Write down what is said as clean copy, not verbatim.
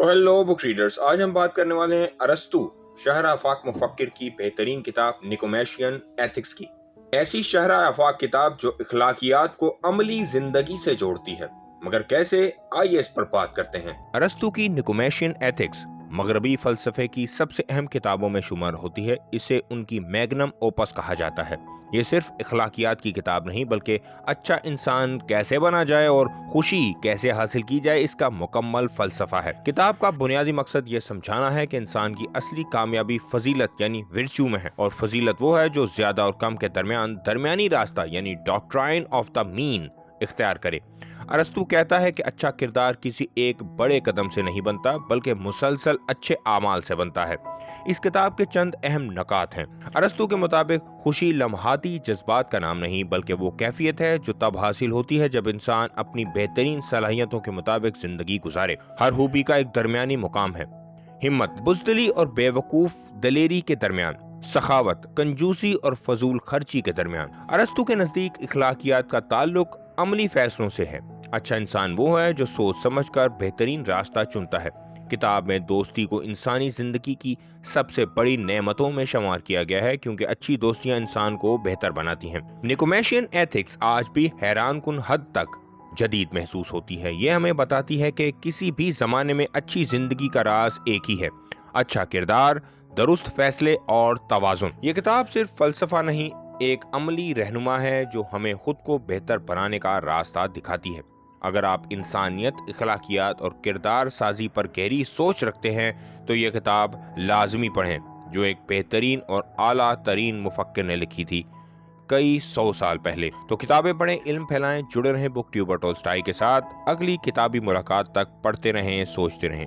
تو ہیلو بک ریڈرز، آج ہم بات کرنے والے ہیں ارسطو شہر آفاق مفکر کی بہترین کتاب نکومیشین ایتھکس کی۔ ایسی شہر آفاق کتاب جو اخلاقیات کو عملی زندگی سے جوڑتی ہے، مگر کیسے؟ آئیے اس پر بات کرتے ہیں۔ ارسطو کی نکومیشین ایتھکس مغربی فلسفے کی سب سے اہم کتابوں میں شمار ہوتی ہے۔ اسے ان کی میگنم اوپس کہا جاتا ہے۔ یہ صرف اخلاقیات کی کتاب نہیں بلکہ اچھا انسان کیسے بنا جائے اور خوشی کیسے حاصل کی جائے اس کا مکمل فلسفہ ہے۔ کتاب کا بنیادی مقصد یہ سمجھانا ہے کہ انسان کی اصلی کامیابی فضیلت یعنی ورچو میں ہے، اور فضیلت وہ ہے جو زیادہ اور کم کے درمیان درمیانی راستہ یعنی ڈاکٹرائن آف دا مین اختیار کرے۔ ارسطو کہتا ہے کہ اچھا کردار کسی ایک بڑے قدم سے نہیں بنتا بلکہ مسلسل اچھے اعمال سے بنتا ہے۔ اس کتاب کے چند اہم نکات ہیں۔ ارسطو کے مطابق خوشی لمحاتی جذبات کا نام نہیں بلکہ وہ کیفیت ہے جو تب حاصل ہوتی ہے جب انسان اپنی بہترین صلاحیتوں کے مطابق زندگی گزارے۔ ہر خوبی کا ایک درمیانی مقام ہے۔ ہمت، بزدلی اور بے وقوف دلیری کے درمیان، سخاوت، کنجوسی اور فضول خرچی کے درمیان۔ ارسطو کے نزدیک اخلاقیات کا تعلق عملی فیصلوں سے ہے۔ اچھا انسان وہ ہے جو سوچ سمجھ کر بہترین راستہ چنتا ہے۔ کتاب میں دوستی کو انسانی زندگی کی سب سے بڑی نعمتوں میں شمار کیا گیا ہے کیونکہ اچھی دوستیاں انسان کو بہتر بناتی ہیں۔ نکومیشین ایتھکس آج بھی حیران کن حد تک جدید محسوس ہوتی ہے۔ یہ ہمیں بتاتی ہے کہ کسی بھی زمانے میں اچھی زندگی کا راز ایک ہی ہے: اچھا کردار، درست فیصلے اور توازن۔ یہ کتاب صرف فلسفہ نہیں، ایک عملی رہنما ہے جو ہمیں خود کو بہتر بنانے کا راستہ دکھاتی ہے۔ اگر آپ انسانیت، اخلاقیات اور کردار سازی پر گہری سوچ رکھتے ہیں تو یہ کتاب لازمی پڑھیں، جو ایک بہترین اور اعلیٰ ترین مفکر نے لکھی تھی کئی 100 سال پہلے۔ تو کتابیں پڑھیں، علم پھیلائیں، جڑے رہیں بک ٹیوبر ٹولسٹائی کے ساتھ۔ اگلی کتابی ملاقات تک پڑھتے رہیں، سوچتے رہیں۔